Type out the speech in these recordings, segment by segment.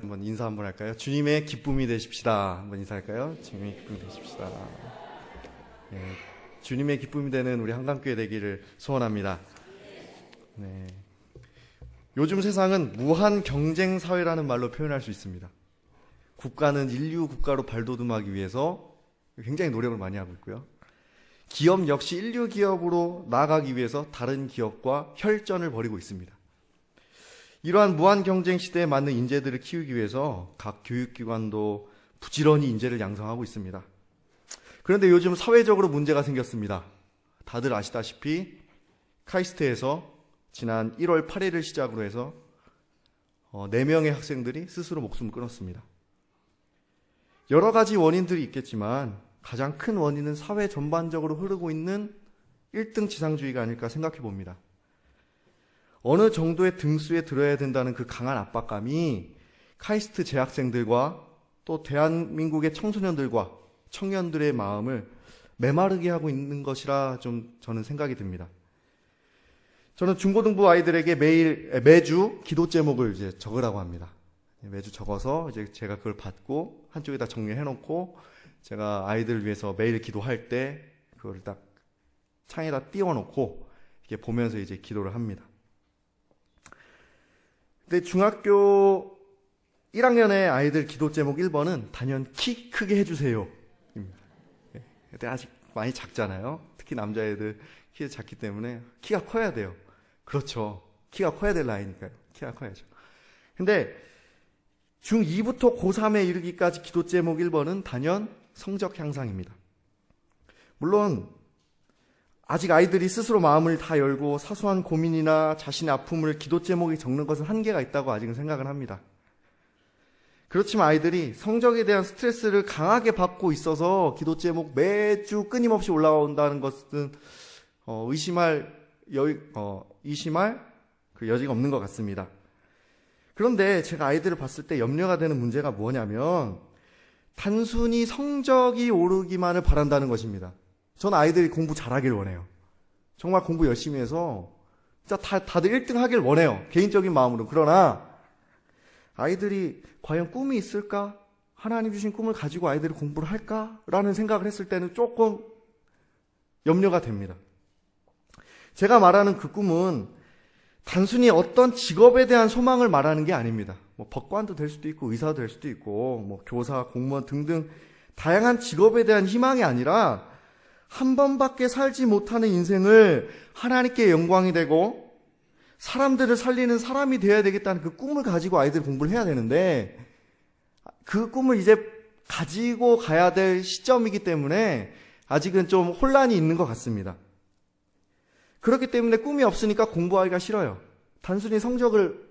한번 인사 한번 할까요? 주님의 기쁨이 되십시다. 한번 인사할까요? 주님의 기쁨이 되십시다. 네, 주님의 기쁨이 되는 우리 한강교회 되기를 소원합니다. 네. 요즘 세상은 무한 경쟁 사회라는 말로 표현할 수 있습니다. 국가는 인류 국가로 발돋움하기 위해서 굉장히 노력을 많이 하고 있고요. 기업 역시 인류 기업으로 나아가기 위해서 다른 기업과 혈전을 벌이고 있습니다. 이러한 무한 경쟁 시대에 맞는 인재들을 키우기 위해서 각 교육기관도 부지런히 인재를 양성하고 있습니다. 그런데 요즘 사회적으로 문제가 생겼습니다. 다들 아시다시피 카이스트에서 지난 1월 8일을 시작으로 해서 4명의 학생들이 스스로 목숨을 끊었습니다. 여러 가지 원인들이 있겠지만 가장 큰 원인은 사회 전반적으로 흐르고 있는 1등 지상주의가 아닐까 생각해 봅니다. 어느 정도의 등수에 들어야 된다는 그 강한 압박감이 카이스트 재학생들과 또 대한민국의 청소년들과 청년들의 마음을 메마르게 하고 있는 것이라 좀 저는 생각이 듭니다. 저는 중고등부 아이들에게 매주 기도 제목을 이제 적으라고 합니다. 매주 적어서 이제 제가 그걸 받고 한쪽에다 정리해 놓고 제가 아이들을 위해서 매일 기도할 때 그거를 딱 창에다 띄워 놓고 이렇게 보면서 이제 기도를 합니다. 근데 중학교 1학년의 아이들 기도 제목 1번은 단연 키 크게 해주세요. 근데 아직 많이 작잖아요. 특히 남자애들 키가 작기 때문에 키가 커야 돼요. 그렇죠. 키가 커야 될 나이니까요. 키가 커야죠. 근데 중2부터 고3에 이르기까지 기도 제목 1번은 단연 성적 향상입니다. 물론 아직 아이들이 스스로 마음을 다 열고 사소한 고민이나 자신의 아픔을 기도 제목에 적는 것은 한계가 있다고 아직은 생각을 합니다. 그렇지만 아이들이 성적에 대한 스트레스를 강하게 받고 있어서 기도 제목 매주 끊임없이 올라온다는 것은 의심할 그 여지가 없는 것 같습니다. 그런데 제가 아이들을 봤을 때 염려가 되는 문제가 뭐냐면 단순히 성적이 오르기만을 바란다는 것입니다. 전 아이들이 공부 잘하길 원해요. 정말 공부 열심히 해서 진짜 다들 1등 하길 원해요. 개인적인 마음으로. 그러나 아이들이 과연 꿈이 있을까? 하나님 주신 꿈을 가지고 아이들이 공부를 할까? 라는 생각을 했을 때는 조금 염려가 됩니다. 제가 말하는 그 꿈은 단순히 어떤 직업에 대한 소망을 말하는 게 아닙니다. 법관도 될 수도 있고 의사도 될 수도 있고 교사, 공무원 등등 다양한 직업에 대한 희망이 아니라 한 번밖에 살지 못하는 인생을 하나님께 영광이 되고 사람들을 살리는 사람이 되어야 되겠다는 그 꿈을 가지고 아이들이 공부를 해야 되는데 그 꿈을 이제 가지고 가야 될 시점이기 때문에 아직은 좀 혼란이 있는 것 같습니다. 그렇기 때문에 꿈이 없으니까 공부하기가 싫어요. 단순히 성적을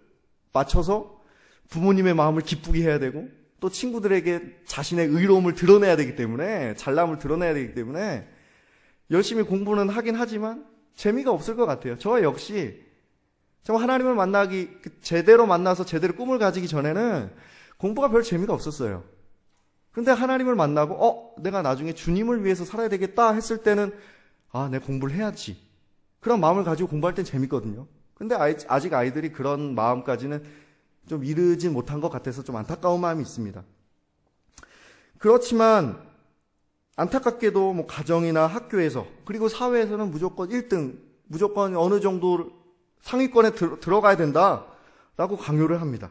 맞춰서 부모님의 마음을 기쁘게 해야 되고 또 친구들에게 자신의 의로움을 드러내야 되기 때문에 잘남을 드러내야 되기 때문에 열심히 공부는 하긴 하지만 재미가 없을 것 같아요. 저 역시 정말 하나님을 제대로 만나서 제대로 꿈을 가지기 전에는 공부가 별 재미가 없었어요. 그런데 하나님을 만나고 내가 나중에 주님을 위해서 살아야 되겠다 했을 때는 내 공부를 해야지. 그런 마음을 가지고 공부할 땐 재밌거든요. 근데 아직 아이들이 그런 마음까지는 좀 이르지 못한 것 같아서 좀 안타까운 마음이 있습니다. 그렇지만 안타깝게도 가정이나 학교에서 그리고 사회에서는 무조건 1등, 무조건 어느 정도 상위권에 들어가야 된다라고 강요를 합니다.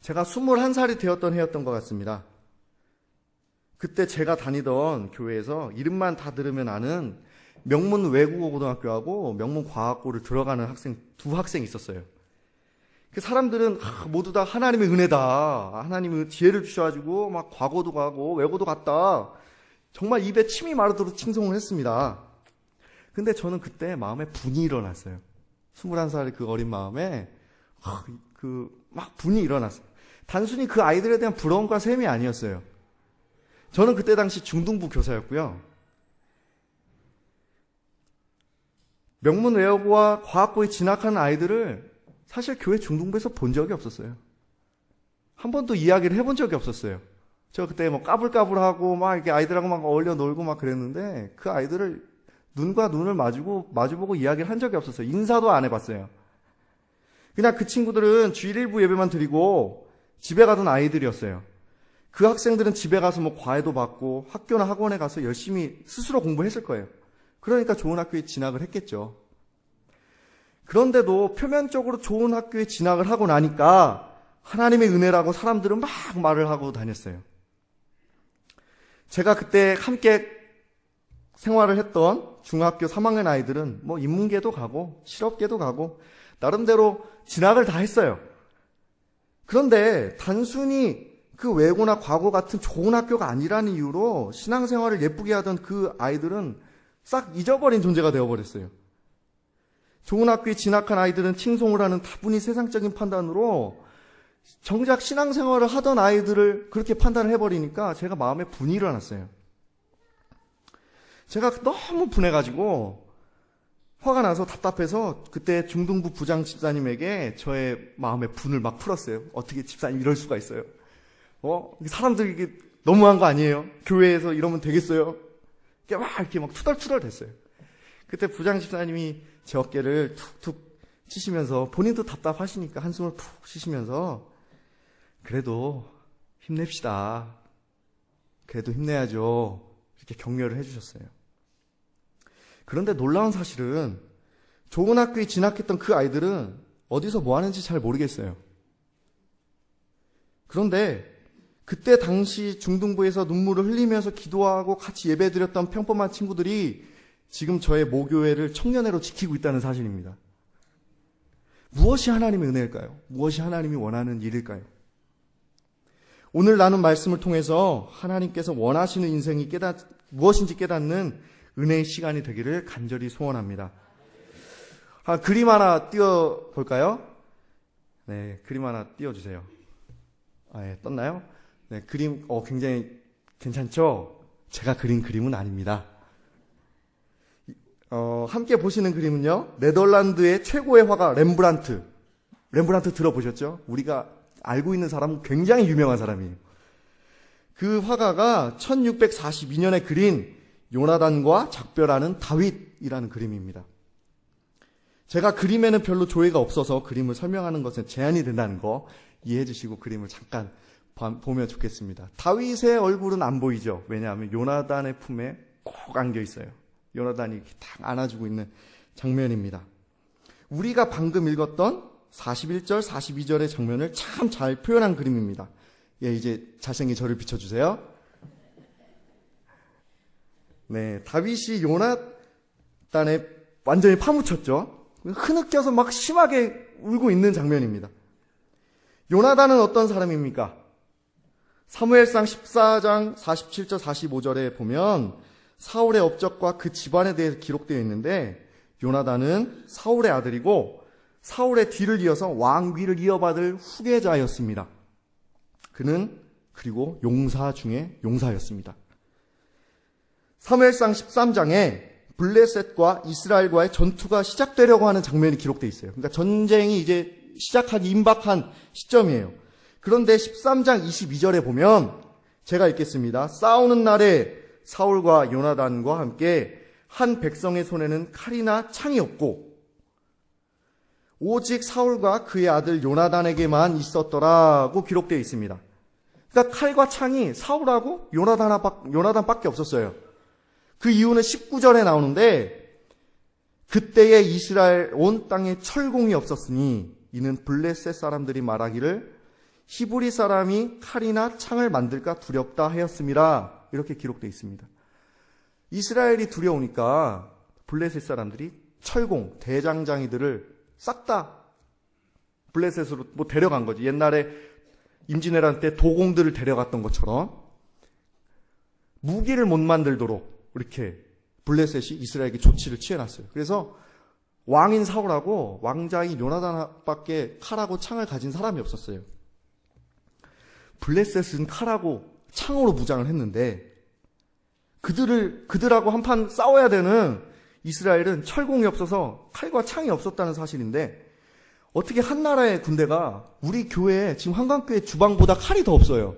제가 21살이 되었던 해였던 것 같습니다. 그때 제가 다니던 교회에서 이름만 다 들으면 아는 명문 외국어 고등학교하고 명문 과학고를 들어가는 두 학생이 있었어요. 그 사람들은 모두 다 하나님의 은혜다. 하나님의 지혜를 주셔가지고 과거도 가고 외고도 갔다. 정말 입에 침이 마르도록 칭송을 했습니다. 근데 저는 그때 마음에 분이 일어났어요. 21살 그 어린 마음에 분이 일어났어요. 단순히 그 아이들에 대한 부러움과 셈이 아니었어요. 저는 그때 당시 중등부 교사였고요. 명문 외고와 과학고에 진학하는 아이들을 사실 교회 중등부에서 본 적이 없었어요. 한 번도 이야기를 해본 적이 없었어요. 저 그때 까불까불하고 이렇게 아이들하고 어울려 놀고 그랬는데 그 아이들을 눈과 눈을 마주보고 이야기를 한 적이 없었어요. 인사도 안 해봤어요. 그냥 그 친구들은 주일 일부 예배만 드리고 집에 가던 아이들이었어요. 그 학생들은 집에 가서 뭐 과외도 받고 학교나 학원에 가서 열심히 스스로 공부했을 거예요. 그러니까 좋은 학교에 진학을 했겠죠. 그런데도 표면적으로 좋은 학교에 진학을 하고 나니까 하나님의 은혜라고 사람들은 막 말을 하고 다녔어요. 제가 그때 함께 생활을 했던 중학교 3학년 아이들은 뭐 인문계도 가고 실업계도 가고 나름대로 진학을 다 했어요. 그런데 단순히 그 외고나 과고 같은 좋은 학교가 아니라는 이유로 신앙생활을 예쁘게 하던 그 아이들은 싹 잊어버린 존재가 되어버렸어요. 좋은 학교에 진학한 아이들은 칭송을 하는 다분히 세상적인 판단으로 정작 신앙생활을 하던 아이들을 그렇게 판단을 해버리니까 제가 마음에 분이 일어났어요. 제가 너무 분해가지고 화가 나서 답답해서 그때 중등부 부장 집사님에게 저의 마음의 분을 막 풀었어요. 어떻게 집사님 이럴 수가 있어요? 사람들 이게 너무한 거 아니에요? 교회에서 이러면 되겠어요? 이렇게 막 투덜투덜 됐어요. 그때 부장 집사님이 제 어깨를 툭툭 치시면서 본인도 답답하시니까 한숨을 푹 쉬시면서 그래도 힘냅시다. 그래도 힘내야죠. 이렇게 격려를 해주셨어요. 그런데 놀라운 사실은 좋은 학교에 진학했던 그 아이들은 어디서 뭐 하는지 잘 모르겠어요. 그런데 그때 당시 중등부에서 눈물을 흘리면서 기도하고 같이 예배드렸던 평범한 친구들이 지금 저의 모교회를 청년회로 지키고 있다는 사실입니다. 무엇이 하나님의 은혜일까요? 무엇이 하나님이 원하는 일일까요? 오늘 나눈 말씀을 통해서 하나님께서 원하시는 인생이 무엇인지 깨닫는 은혜의 시간이 되기를 간절히 소원합니다. 그림 하나 띄워볼까요? 네, 그림 하나 띄워주세요. 예, 떴나요? 네, 그림, 굉장히 괜찮죠? 제가 그린 그림은 아닙니다. 함께 보시는 그림은요, 네덜란드의 최고의 화가 렘브란트. 렘브란트 들어보셨죠? 우리가 알고 있는 사람은 굉장히 유명한 사람이에요. 그 화가가 1642년에 그린 요나단과 작별하는 다윗이라는 그림입니다. 제가 그림에는 별로 조예가 없어서 그림을 설명하는 것에 제한이 된다는 거 이해해 주시고 그림을 잠깐 보면 좋겠습니다. 다윗의 얼굴은 안 보이죠. 왜냐하면 요나단의 품에 꼭 안겨 있어요. 요나단이 이렇게 딱 안아주고 있는 장면입니다. 우리가 방금 읽었던 41절, 42절의 장면을 참 잘 표현한 그림입니다. 예, 이제 잘생긴 저를 비춰주세요. 네, 다윗이 요나단에 완전히 파묻혔죠. 흐느껴서 막 심하게 울고 있는 장면입니다. 요나단은 어떤 사람입니까? 사무엘상 14장 47절 45절에 보면 사울의 업적과 그 집안에 대해서 기록되어 있는데 요나단은 사울의 아들이고 사울의 뒤를 이어서 왕위를 이어받을 후계자였습니다. 그는 그리고 용사 중에 용사였습니다. 사무엘상 13장에 블레셋과 이스라엘과의 전투가 시작되려고 하는 장면이 기록되어 있어요. 그러니까 전쟁이 이제 시작하기 임박한 시점이에요. 그런데 13장 22절에 보면 제가 읽겠습니다. 싸우는 날에 사울과 요나단과 함께 한 백성의 손에는 칼이나 창이 없고 오직 사울과 그의 아들 요나단에게만 있었더라고 기록되어 있습니다. 그러니까 칼과 창이 사울하고 요나단밖에 없었어요. 그 이유는 19절에 나오는데 그때에 이스라엘 온 땅에 철공이 없었으니 이는 블레셋 사람들이 말하기를 히브리 사람이 칼이나 창을 만들까 두렵다 하였음이라 이렇게 기록되어 있습니다. 이스라엘이 두려우니까 블레셋 사람들이 철공, 대장장이들을 싹 다 블레셋으로 데려간 거지. 옛날에 임진왜란 때 도공들을 데려갔던 것처럼 무기를 못 만들도록 이렇게 블레셋이 이스라엘에게 조치를 취해놨어요. 그래서 왕인 사울하고 왕자인 요나단밖에 칼하고 창을 가진 사람이 없었어요. 블레셋은 칼하고 창으로 무장을 했는데 그들하고 한판 싸워야 되는 이스라엘은 철공이 없어서 칼과 창이 없었다는 사실인데 어떻게 한 나라의 군대가 우리 교회에 지금 한강교회 주방보다 칼이 더 없어요.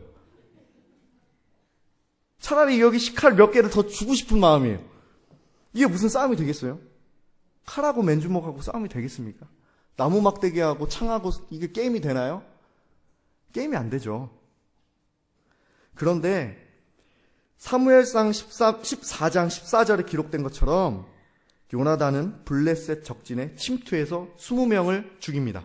차라리 여기 칼 몇 개를 더 주고 싶은 마음이에요. 이게 무슨 싸움이 되겠어요? 칼하고 맨주먹하고 싸움이 되겠습니까? 나무 막대기하고 창하고 이게 게임이 되나요? 게임이 안 되죠. 그런데 사무엘상 14장 14절에 기록된 것처럼 요나단은 블레셋 적진에 침투해서 20명을 죽입니다.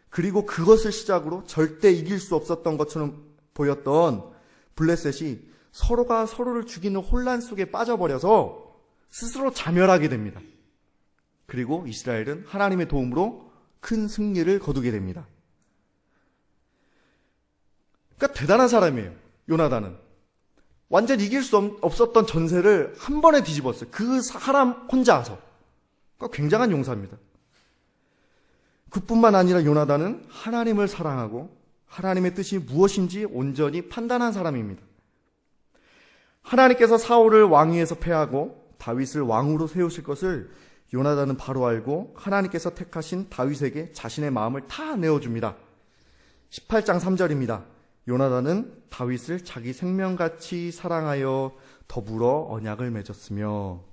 그리고 그것을 시작으로 절대 이길 수 없었던 것처럼 보였던 블레셋이 서로가 서로를 죽이는 혼란 속에 빠져버려서 스스로 자멸하게 됩니다. 그리고 이스라엘은 하나님의 도움으로 큰 승리를 거두게 됩니다. 그러니까 대단한 사람이에요. 요나단은 완전 이길 수 없었던 전세를 한 번에 뒤집었어요. 그 사람 혼자서. 그러니까 굉장한 용사입니다. 그뿐만 아니라 요나단은 하나님을 사랑하고 하나님의 뜻이 무엇인지 온전히 판단한 사람입니다. 하나님께서 사울을 왕위에서 패하고 다윗을 왕으로 세우실 것을 요나단은 바로 알고 하나님께서 택하신 다윗에게 자신의 마음을 다 내어줍니다. 18장 3절입니다. 요나단은 다윗을 자기 생명같이 사랑하여 더불어 언약을 맺었으며,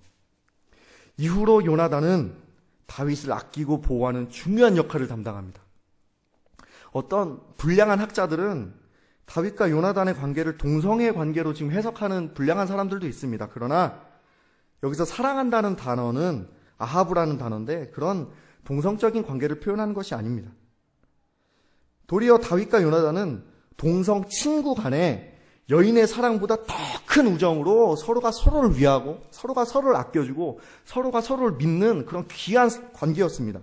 이후로 요나단은 다윗을 아끼고 보호하는 중요한 역할을 담당합니다. 어떤 불량한 학자들은 다윗과 요나단의 관계를 동성애 관계로 지금 해석하는 불량한 사람들도 있습니다. 그러나 여기서 사랑한다는 단어는 아하브라는 단어인데 그런 동성적인 관계를 표현하는 것이 아닙니다. 도리어 다윗과 요나단은 동성 친구 간에 여인의 사랑보다 더 큰 우정으로 서로가 서로를 위하고 서로가 서로를 아껴주고 서로가 서로를 믿는 그런 귀한 관계였습니다.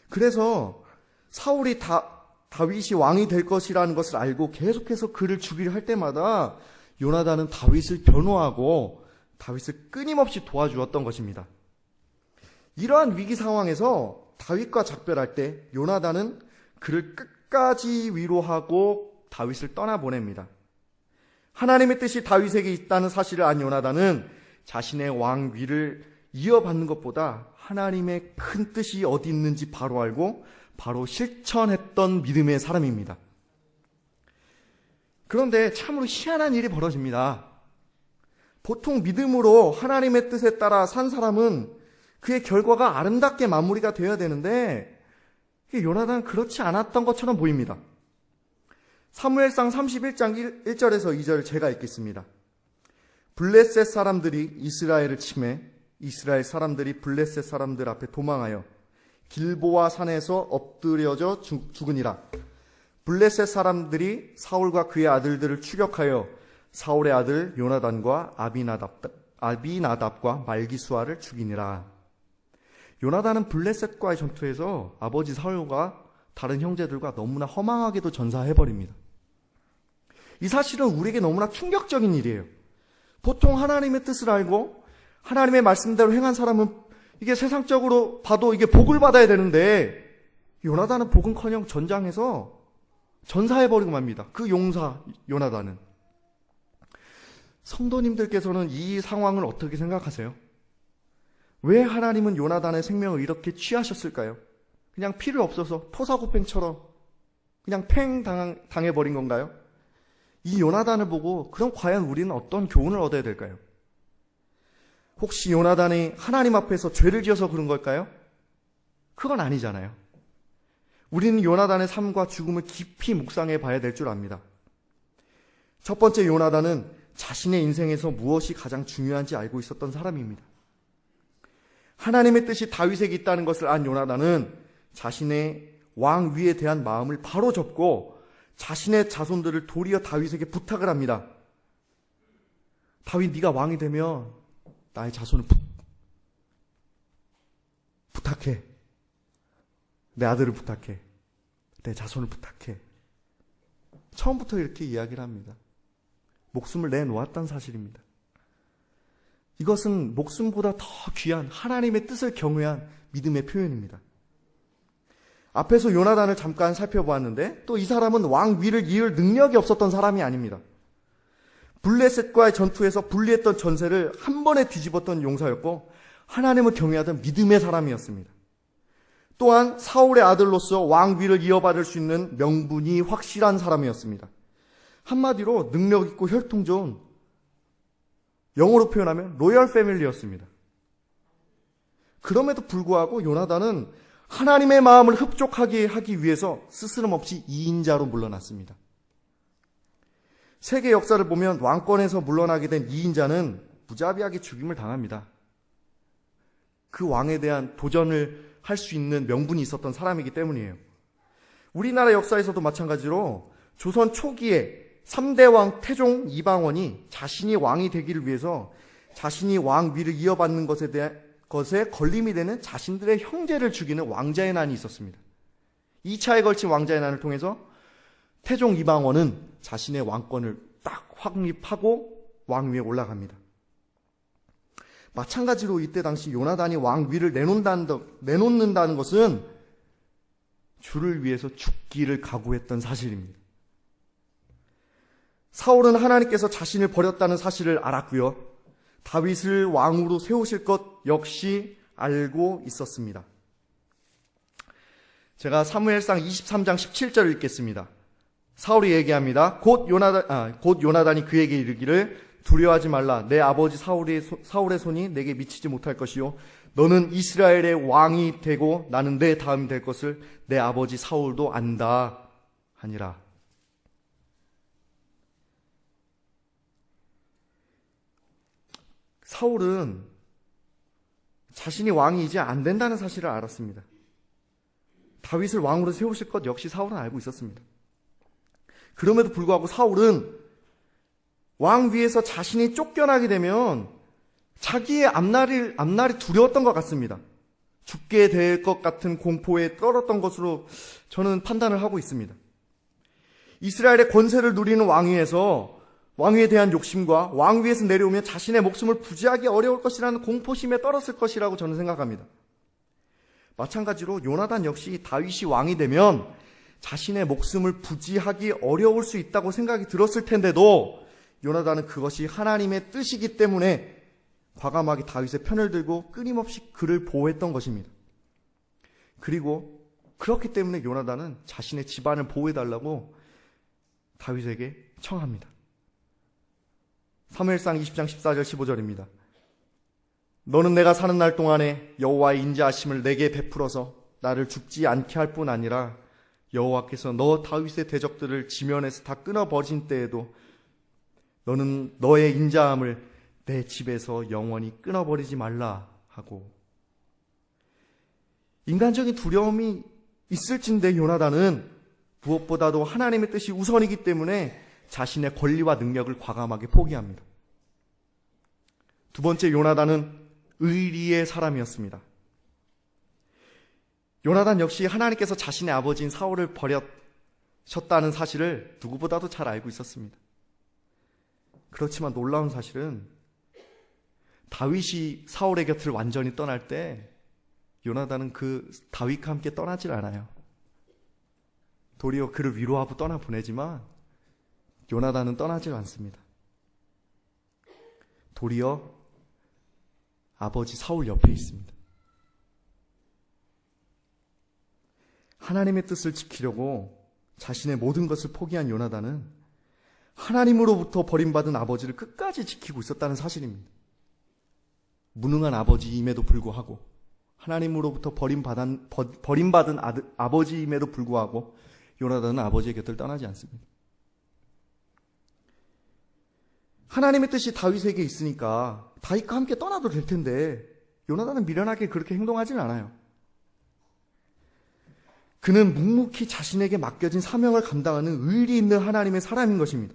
그래서 사울이 다윗이 왕이 될 것이라는 것을 알고 계속해서 그를 죽이려 할 때마다 요나단은 다윗을 변호하고 다윗을 끊임없이 도와주었던 것입니다. 이러한 위기 상황에서 다윗과 작별할 때 요나단은 그를 끝까지 위로하고 다윗을 떠나보냅니다. 하나님의 뜻이 다윗에게 있다는 사실을 안 요나단은 자신의 왕위를 이어받는 것보다 하나님의 큰 뜻이 어디 있는지 바로 알고 바로 실천했던 믿음의 사람입니다. 그런데 참으로 희한한 일이 벌어집니다. 보통 믿음으로 하나님의 뜻에 따라 산 사람은 그의 결과가 아름답게 마무리가 되어야 되는데 요나단은 그렇지 않았던 것처럼 보입니다. 사무엘상 31장 1절에서 2절 제가 읽겠습니다. 블레셋 사람들이 이스라엘을 침해 이스라엘 사람들이 블레셋 사람들 앞에 도망하여 길보아 산에서 엎드려져 죽으니라. 블레셋 사람들이 사울과 그의 아들들을 추격하여 사울의 아들 요나단과 아비나답과 말기수아를 죽이니라. 요나단은 블레셋과의 전투에서 아버지 사울과 다른 형제들과 너무나 허망하게도 전사해버립니다. 이 사실은 우리에게 너무나 충격적인 일이에요. 보통 하나님의 뜻을 알고 하나님의 말씀대로 행한 사람은 이게 세상적으로 봐도 이게 복을 받아야 되는데 요나단은 복은커녕 전장에서 전사해버리고 맙니다. 그 용사 요나단은. 성도님들께서는 이 상황을 어떻게 생각하세요? 왜 하나님은 요나단의 생명을 이렇게 취하셨을까요? 그냥 필요 없어서 토사구팽처럼 그냥 팽 당해버린 건가요? 이 요나단을 보고 그럼 과연 우리는 어떤 교훈을 얻어야 될까요? 혹시 요나단이 하나님 앞에서 죄를 지어서 그런 걸까요? 그건 아니잖아요. 우리는 요나단의 삶과 죽음을 깊이 묵상해 봐야 될 줄 압니다. 첫 번째, 요나단은 자신의 인생에서 무엇이 가장 중요한지 알고 있었던 사람입니다. 하나님의 뜻이 다윗에게 있다는 것을 안 요나단은 자신의 왕위에 대한 마음을 바로 접고 자신의 자손들을 도리어 다윗에게 부탁을 합니다. 다윗, 네가 왕이 되면 나의 자손을 부탁해. 내 아들을 부탁해. 내 자손을 부탁해. 처음부터 이렇게 이야기를 합니다. 목숨을 내놓았다는 사실입니다. 이것은 목숨보다 더 귀한 하나님의 뜻을 경외한 믿음의 표현입니다. 앞에서 요나단을 잠깐 살펴보았는데 또 이 사람은 왕위를 이을 능력이 없었던 사람이 아닙니다. 블레셋과의 전투에서 불리했던 전세를 한 번에 뒤집었던 용사였고 하나님을 경외하던 믿음의 사람이었습니다. 또한 사울의 아들로서 왕위를 이어받을 수 있는 명분이 확실한 사람이었습니다. 한마디로 능력 있고 혈통 좋은, 영어로 표현하면 로열 패밀리였습니다. 그럼에도 불구하고 요나단은 하나님의 마음을 흡족하게 하기 위해서 스스럼없이 2인자로 물러났습니다. 세계 역사를 보면 왕권에서 물러나게 된 2인자는 무자비하게 죽임을 당합니다. 그 왕에 대한 도전을 할 수 있는 명분이 있었던 사람이기 때문이에요. 우리나라 역사에서도 마찬가지로 조선 초기에 3대 왕 태종 이방원이 자신이 왕이 되기를 위해서 자신이 왕위를 이어받는 것에 걸림이 되는 자신들의 형제를 죽이는 왕자의 난이 있었습니다. 2차에 걸친 왕자의 난을 통해서 태종 이방원은 자신의 왕권을 딱 확립하고 왕위에 올라갑니다. 마찬가지로 이때 당시 요나단이 왕위를 내놓는다는 것은 주를 위해서 죽기를 각오했던 사실입니다. 사울은 하나님께서 자신을 버렸다는 사실을 알았고요. 다윗을 왕으로 세우실 것 역시 알고 있었습니다. 제가 사무엘상 23장 17절을 읽겠습니다. 사울이 얘기합니다. 곧 요나단이 그에게 이르기를 두려워하지 말라. 내 아버지 사울의 손이 내게 미치지 못할 것이요. 너는 이스라엘의 왕이 되고 나는 내 다음이 될 것을 내 아버지 사울도 안다 하니라. 사울은 자신이 왕이 이제 안 된다는 사실을 알았습니다. 다윗을 왕으로 세우실 것 역시 사울은 알고 있었습니다. 그럼에도 불구하고 사울은 왕 위에서 자신이 쫓겨나게 되면 자기의 앞날이 두려웠던 것 같습니다. 죽게 될 것 같은 공포에 떨었던 것으로 저는 판단을 하고 있습니다. 이스라엘의 권세를 누리는 왕위에서 왕위에 대한 욕심과 왕위에서 내려오면 자신의 목숨을 부지하기 어려울 것이라는 공포심에 떨었을 것이라고 저는 생각합니다. 마찬가지로 요나단 역시 다윗이 왕이 되면 자신의 목숨을 부지하기 어려울 수 있다고 생각이 들었을 텐데도 요나단은 그것이 하나님의 뜻이기 때문에 과감하게 다윗의 편을 들고 끊임없이 그를 보호했던 것입니다. 그리고 그렇기 때문에 요나단은 자신의 집안을 보호해달라고 다윗에게 청합니다. 사무엘상 20장 14절 15절입니다. 너는 내가 사는 날 동안에 여호와의 인자하심을 내게 베풀어서 나를 죽지 않게 할 뿐 아니라 여호와께서 너 다윗의 대적들을 지면에서 다 끊어버린 때에도 너는 너의 인자함을 내 집에서 영원히 끊어버리지 말라 하고, 인간적인 두려움이 있을진데 요나단은 무엇보다도 하나님의 뜻이 우선이기 때문에 자신의 권리와 능력을 과감하게 포기합니다. 두 번째, 요나단은 의리의 사람이었습니다. 요나단 역시 하나님께서 자신의 아버지인 사울을 버렸셨다는 사실을 누구보다도 잘 알고 있었습니다. 그렇지만 놀라운 사실은 다윗이 사울의 곁을 완전히 떠날 때 요나단은 그 다윗과 함께 떠나질 않아요. 도리어 그를 위로하고 떠나보내지만 요나단은 떠나질 않습니다. 도리어 아버지 사울 옆에 있습니다. 하나님의 뜻을 지키려고 자신의 모든 것을 포기한 요나단은 하나님으로부터 버림받은 아버지를 끝까지 지키고 있었다는 사실입니다. 무능한 아버지임에도 불구하고, 하나님으로부터 버림받은 아버지임에도 불구하고 요나단은 아버지의 곁을 떠나지 않습니다. 하나님의 뜻이 다윗에게 있으니까 다윗과 함께 떠나도 될 텐데 요나단은 미련하게 그렇게 행동하진 않아요. 그는 묵묵히 자신에게 맡겨진 사명을 감당하는 의리 있는 하나님의 사람인 것입니다.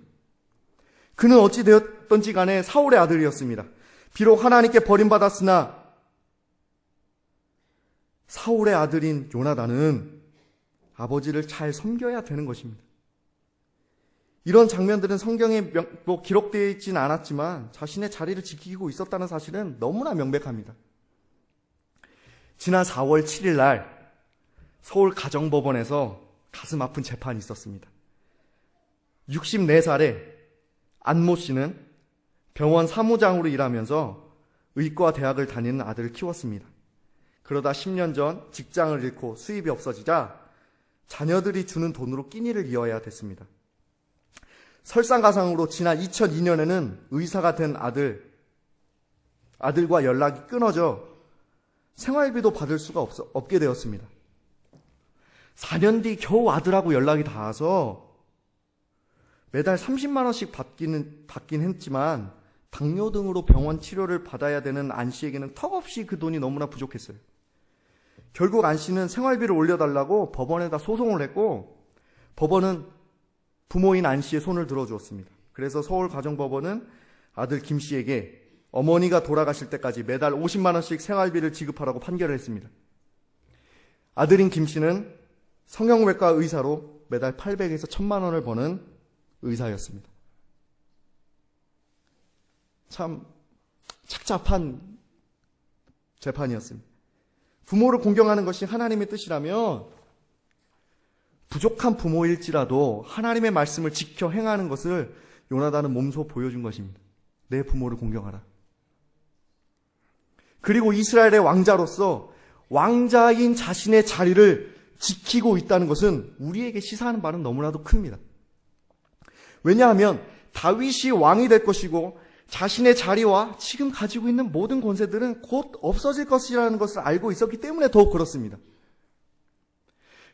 그는 어찌 되었던지 간에 사울의 아들이었습니다. 비록 하나님께 버림받았으나 사울의 아들인 요나단은 아버지를 잘 섬겨야 되는 것입니다. 이런 장면들은 성경에 기록되어 있지는 않았지만 자신의 자리를 지키고 있었다는 사실은 너무나 명백합니다. 지난 4월 7일 날 서울 가정법원에서 가슴 아픈 재판이 있었습니다. 64살의 안모 씨는 병원 사무장으로 일하면서 의과 대학을 다니는 아들을 키웠습니다. 그러다 10년 전 직장을 잃고 수입이 없어지자 자녀들이 주는 돈으로 끼니를 이어야 됐습니다. 설상가상으로 지난 2002년에는 의사가 된 아들과 연락이 끊어져 생활비도 받을 수가 없게 되었습니다. 4년 뒤 겨우 아들하고 연락이 닿아서 매달 30만 원씩 받긴 했지만 당뇨 등으로 병원 치료를 받아야 되는 안 씨에게는 턱없이 그 돈이 너무나 부족했어요. 결국 안 씨는 생활비를 올려달라고 법원에다 소송을 했고 법원은 부모인 안 씨의 손을 들어주었습니다. 그래서 서울가정법원은 아들 김 씨에게 어머니가 돌아가실 때까지 매달 50만 원씩 생활비를 지급하라고 판결을 했습니다. 아들인 김 씨는 성형외과 의사로 매달 800에서 1000만 원을 버는 의사였습니다. 참 착잡한 재판이었습니다. 부모를 공경하는 것이 하나님의 뜻이라면 부족한 부모일지라도 하나님의 말씀을 지켜 행하는 것을 요나단은 몸소 보여준 것입니다. 내 부모를 공경하라. 그리고 이스라엘의 왕자로서 왕자인 자신의 자리를 지키고 있다는 것은 우리에게 시사하는 바는 너무나도 큽니다. 왜냐하면 다윗이 왕이 될 것이고 자신의 자리와 지금 가지고 있는 모든 권세들은 곧 없어질 것이라는 것을 알고 있었기 때문에 더욱 그렇습니다.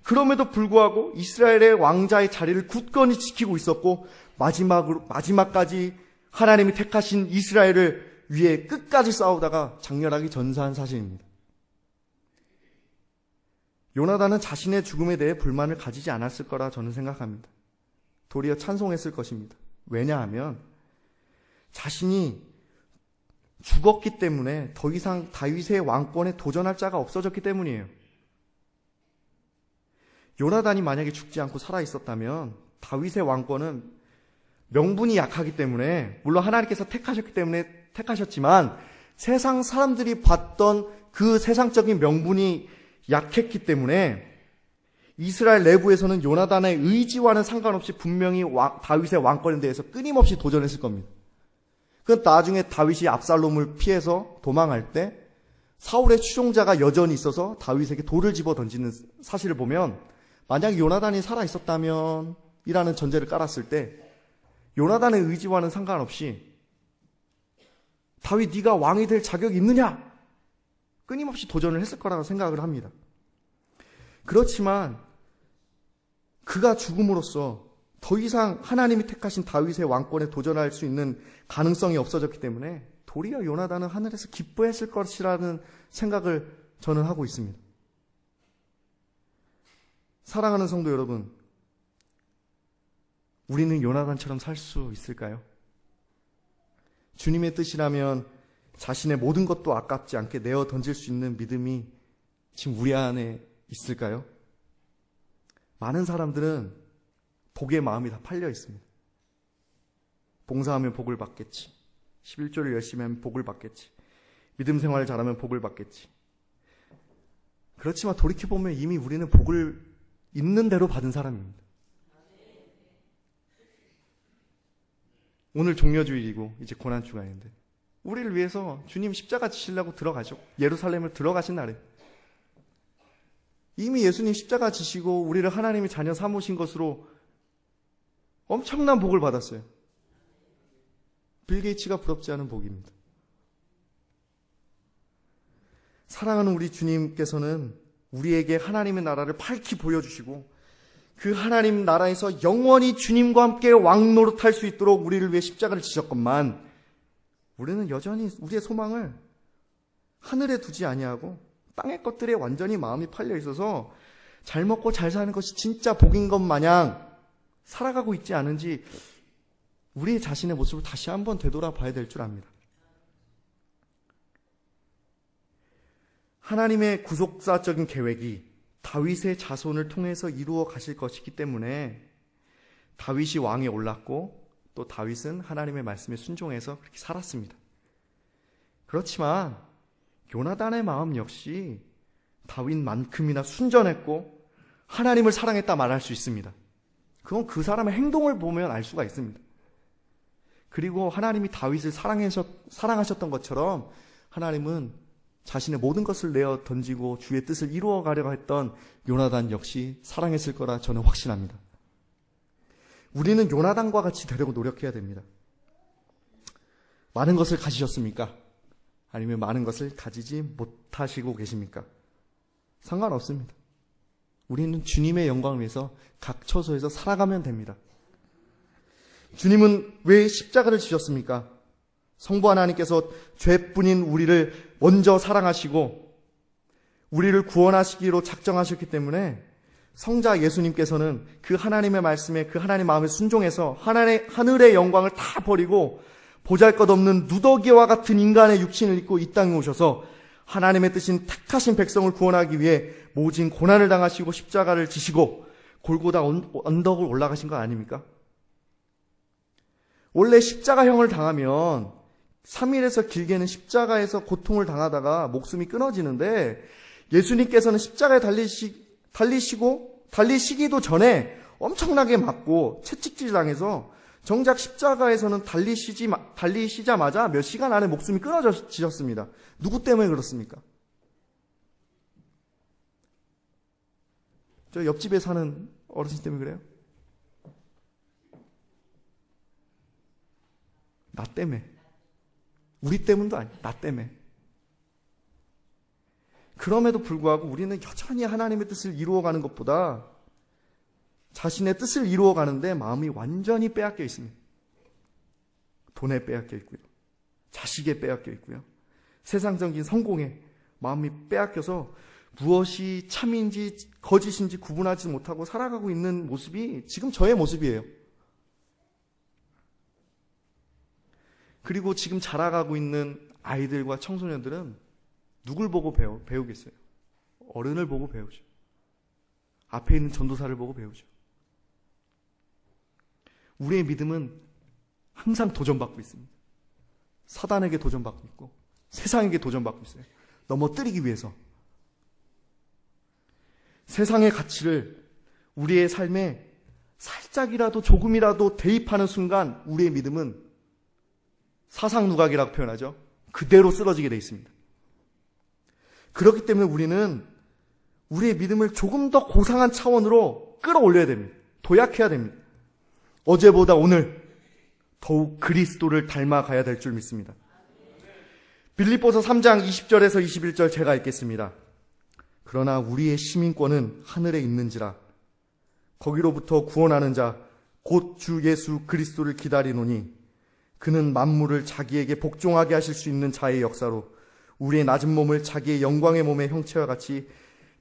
그럼에도 불구하고 이스라엘의 왕자의 자리를 굳건히 지키고 있었고 마지막까지 하나님이 택하신 이스라엘을 위해 끝까지 싸우다가 장렬하게 전사한 사실입니다. 요나단은 자신의 죽음에 대해 불만을 가지지 않았을 거라 저는 생각합니다. 도리어 찬송했을 것입니다. 왜냐하면 자신이 죽었기 때문에 더 이상 다윗의 왕권에 도전할 자가 없어졌기 때문이에요. 요나단이 만약에 죽지 않고 살아 있었다면 다윗의 왕권은 명분이 약하기 때문에, 물론 하나님께서 택하셨기 때문에 택하셨지만 세상 사람들이 봤던 그 세상적인 명분이 약했기 때문에 이스라엘 내부에서는 요나단의 의지와는 상관없이 분명히 다윗의 왕권에 대해서 끊임없이 도전했을 겁니다. 그 나중에 다윗이 압살롬을 피해서 도망할 때 사울의 추종자가 여전히 있어서 다윗에게 돌을 집어 던지는 사실을 보면, 만약 요나단이 살아있었다면 이라는 전제를 깔았을 때 요나단의 의지와는 상관없이 다윗 네가 왕이 될 자격이 있느냐? 끊임없이 도전을 했을 거라고 생각을 합니다. 그렇지만 그가 죽음으로써 더 이상 하나님이 택하신 다윗의 왕권에 도전할 수 있는 가능성이 없어졌기 때문에 도리어 요나단은 하늘에서 기뻐했을 것이라는 생각을 저는 하고 있습니다. 사랑하는 성도 여러분, 우리는 요나단처럼 살 수 있을까요? 주님의 뜻이라면 자신의 모든 것도 아깝지 않게 내어 던질 수 있는 믿음이 지금 우리 안에 있을까요? 많은 사람들은 복의 마음이 다 팔려 있습니다. 봉사하면 복을 받겠지. 11조를 열심히 하면 복을 받겠지. 믿음 생활을 잘하면 복을 받겠지. 그렇지만 돌이켜보면 이미 우리는 복을 있는 대로 받은 사람입니다. 오늘 종려주일이고 이제 고난주간인데 우리를 위해서 주님 십자가 지시려고 들어가죠. 예루살렘을 들어가신 날에 이미 예수님 십자가 지시고 우리를 하나님의 자녀 삼으신 것으로 엄청난 복을 받았어요. 빌 게이츠가 부럽지 않은 복입니다. 사랑하는 우리 주님께서는 우리에게 하나님의 나라를 밝히 보여주시고 그 하나님 나라에서 영원히 주님과 함께 왕노릇할 수 있도록 우리를 위해 십자가를 지셨건만 우리는 여전히 우리의 소망을 하늘에 두지 아니하고 땅의 것들에 완전히 마음이 팔려 있어서 잘 먹고 잘 사는 것이 진짜 복인 것 마냥 살아가고 있지 않은지 우리 자신의 모습을 다시 한번 되돌아봐야 될 줄 압니다. 하나님의 구속사적인 계획이 다윗의 자손을 통해서 이루어 가실 것이기 때문에 다윗이 왕에 올랐고 또 다윗은 하나님의 말씀에 순종해서 그렇게 살았습니다. 그렇지만 요나단의 마음 역시 다윗만큼이나 순전했고 하나님을 사랑했다 말할 수 있습니다. 그건 그 사람의 행동을 보면 알 수가 있습니다. 그리고 하나님이 다윗을 사랑하셨던 것처럼 하나님은 자신의 모든 것을 내어 던지고 주의 뜻을 이루어 가려고 했던 요나단 역시 사랑했을 거라 저는 확신합니다. 우리는 요나단과 같이 되려고 노력해야 됩니다. 많은 것을 가지셨습니까? 아니면 많은 것을 가지지 못하시고 계십니까? 상관없습니다. 우리는 주님의 영광을 위해서 각 처소에서 살아가면 됩니다. 주님은 왜 십자가를 지셨습니까? 성부 하나님께서 죄뿐인 우리를 먼저 사랑하시고 우리를 구원하시기로 작정하셨기 때문에 성자 예수님께서는 그 하나님의 말씀에, 그 하나님 마음에 순종해서 하늘의 영광을 다 버리고 보잘것없는 누더기와 같은 인간의 육신을 입고 이 땅에 오셔서 하나님의 뜻인 택하신 백성을 구원하기 위해 모진 고난을 당하시고 십자가를 지시고 골고다 언덕을 올라가신 거 아닙니까? 원래 십자가형을 당하면 3일에서 길게는 십자가에서 고통을 당하다가 목숨이 끊어지는데, 예수님께서는 십자가에 달리시기도 전에 엄청나게 맞고 채찍질 당해서 정작 십자가에서는 달리시자마자 몇 시간 안에 목숨이 끊어지셨습니다. 누구 때문에 그렇습니까? 저 옆집에 사는 어르신 때문에 그래요? 나 때문에. 우리 때문도 아니야. 나 때문에. 그럼에도 불구하고 우리는 여전히 하나님의 뜻을 이루어가는 것보다 자신의 뜻을 이루어가는데 마음이 완전히 빼앗겨 있습니다. 돈에 빼앗겨 있고요. 자식에 빼앗겨 있고요. 세상적인 성공에 마음이 빼앗겨서 무엇이 참인지 거짓인지 구분하지 못하고 살아가고 있는 모습이 지금 저의 모습이에요. 그리고 지금 자라가고 있는 아이들과 청소년들은 누굴 보고 배우겠어요? 어른을 보고 배우죠. 앞에 있는 전도사를 보고 배우죠. 우리의 믿음은 항상 도전받고 있습니다. 사단에게 도전받고 있고 세상에게 도전받고 있어요. 넘어뜨리기 위해서. 세상의 가치를 우리의 삶에 살짝이라도 조금이라도 대입하는 순간 우리의 믿음은 사상누각이라고 표현하죠. 그대로 쓰러지게 되어 있습니다. 그렇기 때문에 우리는 우리의 믿음을 조금 더 고상한 차원으로 끌어올려야 됩니다. 도약해야 됩니다. 어제보다 오늘 더욱 그리스도를 닮아가야 될 줄 믿습니다. 빌립보서 3장 20절에서 21절 제가 읽겠습니다. 그러나 우리의 시민권은 하늘에 있는지라 거기로부터 구원하는 자 곧 주 예수 그리스도를 기다리노니 그는 만물을 자기에게 복종하게 하실 수 있는 자의 역사로 우리의 낮은 몸을 자기의 영광의 몸의 형체와 같이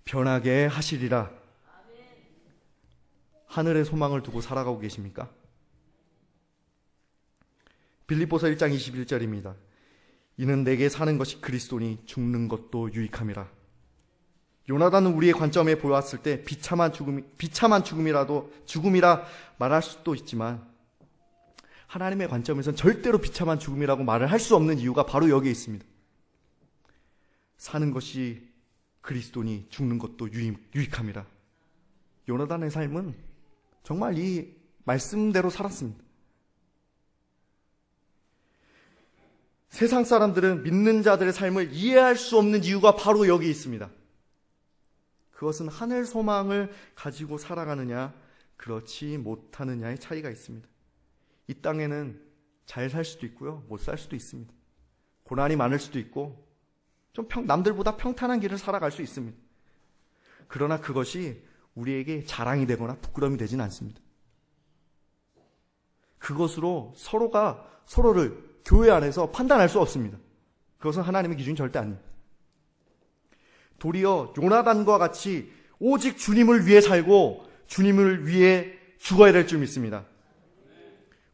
변하게 하시리라. 하늘의 소망을 두고 살아가고 계십니까? 빌립보서 1장 21절입니다. 이는 내게 사는 것이 그리스도니 죽는 것도 유익함이라. 요나단은 우리의 관점에 보았을 때 비참한 죽음이라 말할 수도 있지만 하나님의 관점에서는 절대로 비참한 죽음이라고 말을 할 수 없는 이유가 바로 여기에 있습니다. 사는 것이 그리스도니 죽는 것도 유익함이라. 요나단의 삶은 정말 이 말씀대로 살았습니다. 세상 사람들은 믿는 자들의 삶을 이해할 수 없는 이유가 바로 여기 있습니다. 그것은 하늘 소망을 가지고 살아가느냐 그렇지 못하느냐의 차이가 있습니다. 이 땅에는 잘 살 수도 있고요, 못 살 수도 있습니다. 고난이 많을 수도 있고 좀 남들보다 평탄한 길을 살아갈 수 있습니다. 그러나 그것이 우리에게 자랑이 되거나 부끄러움이 되지는 않습니다. 그것으로 서로가 서로를 교회 안에서 판단할 수 없습니다. 그것은 하나님의 기준이 절대 아닙니다. 도리어 요나단과 같이 오직 주님을 위해 살고 주님을 위해 죽어야 될 줄 믿습니다.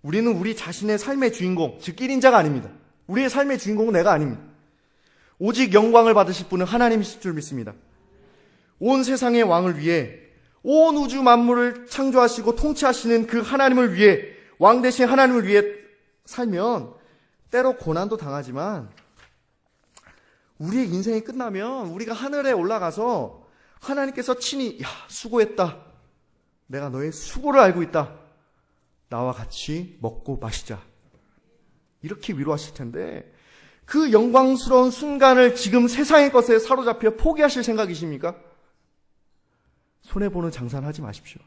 우리는 우리 자신의 삶의 주인공, 즉 1인자가 아닙니다. 우리의 삶의 주인공은 내가 아닙니다. 오직 영광을 받으실 분은 하나님이실 줄 믿습니다. 온 세상의 왕을 위해 온 우주 만물을 창조하시고 통치하시는 그 하나님을 위해, 왕 대신 하나님을 위해 살면 때로 고난도 당하지만 우리의 인생이 끝나면 우리가 하늘에 올라가서 하나님께서 친히 수고했다. 내가 너의 수고를 알고 있다. 나와 같이 먹고 마시자. 이렇게 위로하실 텐데 그 영광스러운 순간을 지금 세상의 것에 사로잡혀 포기하실 생각이십니까? 손해보는 장사는 하지 마십시오.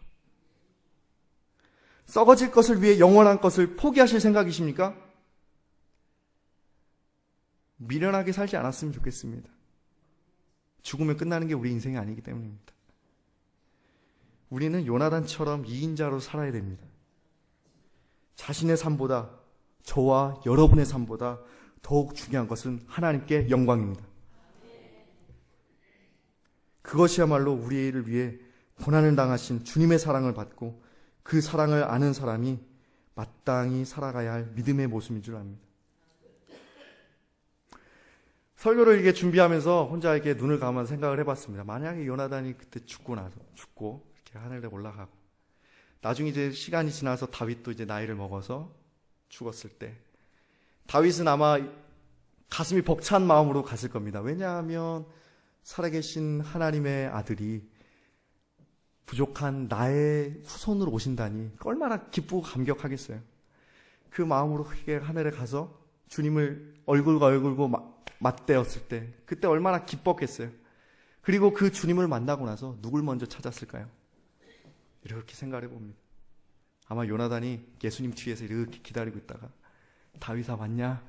썩어질 것을 위해 영원한 것을 포기하실 생각이십니까? 미련하게 살지 않았으면 좋겠습니다. 죽으면 끝나는 게 우리 인생이 아니기 때문입니다. 우리는 요나단처럼 2인자로 살아야 됩니다. 자신의 삶보다, 저와 여러분의 삶보다 더욱 중요한 것은 하나님께 영광입니다. 그것이야말로 우리를 위해 고난을 당하신 주님의 사랑을 받고 그 사랑을 아는 사람이 마땅히 살아가야 할 믿음의 모습인 줄 압니다. 설교를 이렇게 준비하면서 혼자 이렇게 눈을 감아 생각을 해봤습니다. 만약에 요나단이 그때 죽고 이렇게 하늘에 올라가고, 나중에 이제 시간이 지나서 다윗도 이제 나이를 먹어서 죽었을 때, 다윗은 아마 가슴이 벅찬 마음으로 갔을 겁니다. 왜냐하면 살아계신 하나님의 아들이 부족한 나의 후손으로 오신다니 얼마나 기쁘고 감격하겠어요. 그 마음으로 하늘에 가서 주님을 얼굴과 얼굴고 맞대었을 때 그때 얼마나 기뻤겠어요. 그리고 그 주님을 만나고 나서 누굴 먼저 찾았을까요? 이렇게 생각해 봅니다. 아마 요나단이 예수님 뒤에서 이렇게 기다리고 있다가 다윗아 왔냐?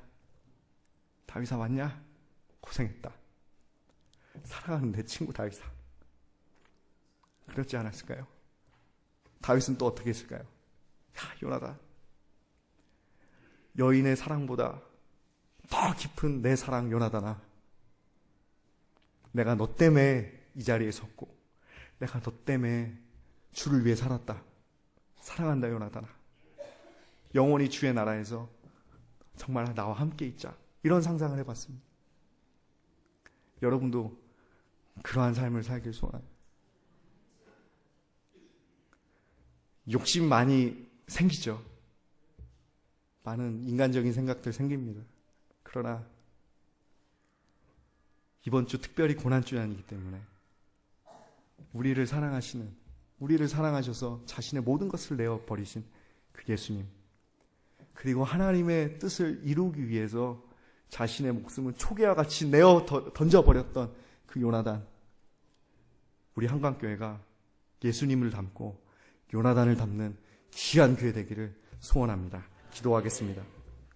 다윗아 왔냐? 고생했다. 사랑하는 내 친구 다윗아. 그렇지 않았을까요? 다윗은 또 어떻게 했을까요? 야, 요나단, 여인의 사랑보다 더 깊은 내 사랑 요나단아, 내가 너 때문에 이 자리에 섰고 내가 너 때문에 주를 위해 살았다. 사랑한다 요나단아. 영원히 주의 나라에서 정말 나와 함께 있자. 이런 상상을 해봤습니다. 여러분도 그러한 삶을 살길 소원합니다. 욕심 많이 생기죠. 많은 인간적인 생각들 생깁니다. 그러나 이번 주 특별히 고난주이 아니기 때문에 우리를 사랑하셔서 자신의 모든 것을 내어버리신 그 예수님, 그리고 하나님의 뜻을 이루기 위해서 자신의 목숨을 초계와 같이 내어 던져버렸던 그 요나단, 우리 한강교회가 예수님을 닮고 요나단을 닮는 귀한 교회 되기를 소원합니다. 기도하겠습니다.